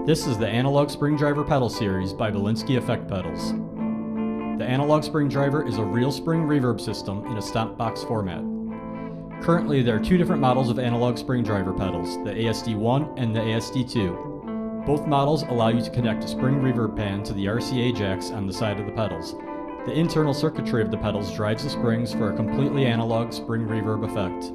This is the Analog Spring Driver Pedal Series by Bulinski Effect Pedals. The Analog Spring Driver is a real spring reverb system in a stomp box format. Currently, there are two different models of Analog Spring Driver pedals, the ASD1 and the ASD2. Both models allow you to connect a spring reverb pan to the RCA jacks on the side of the pedals. The internal circuitry of the pedals drives the springs for a completely analog spring reverb effect.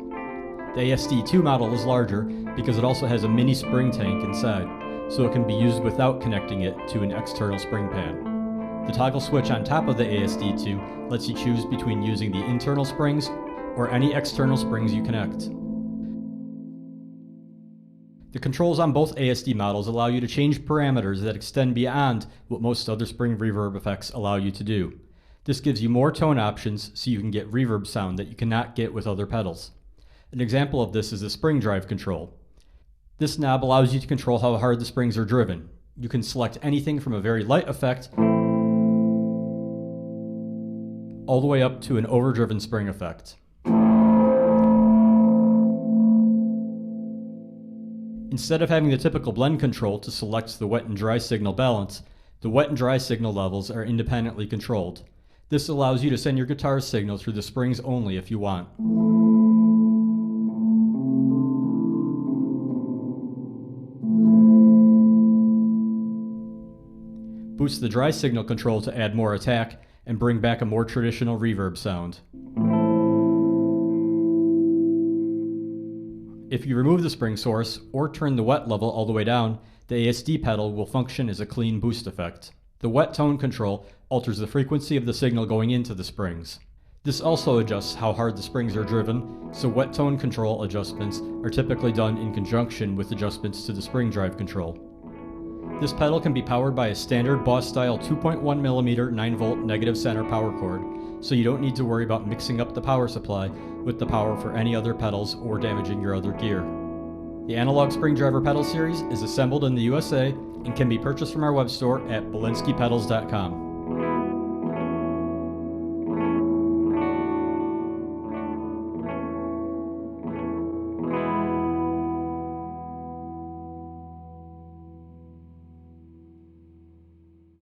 The ASD2 model is larger because it also has a mini spring tank inside, so it can be used without connecting it to an external spring pan. The toggle switch on top of the ASD2 lets you choose between using the internal springs or any external springs you connect. The controls on both ASD models allow you to change parameters that extend beyond what most other spring reverb effects allow you to do. This gives you more tone options so you can get reverb sound that you cannot get with other pedals. An example of this is the spring drive control. This knob allows you to control how hard the springs are driven. You can select anything from a very light effect all the way up to an overdriven spring effect. Instead of having the typical blend control to select the wet and dry signal balance, the wet and dry signal levels are independently controlled. This allows you to send your guitar's signal through the springs only if you want. Boost the dry signal control to add more attack and bring back a more traditional reverb sound. If you remove the spring source or turn the wet level all the way down, the ASD pedal will function as a clean boost effect. The wet tone control alters the frequency of the signal going into the springs. This also adjusts how hard the springs are driven, so wet tone control adjustments are typically done in conjunction with adjustments to the spring drive control. This pedal can be powered by a standard Boss-style 2.1mm 9V negative center power cord, so you don't need to worry about mixing up the power supply with the power for any other pedals or damaging your other gear. The Analog Spring Driver Pedal Series is assembled in the USA and can be purchased from our web store at bulinskipedals.com.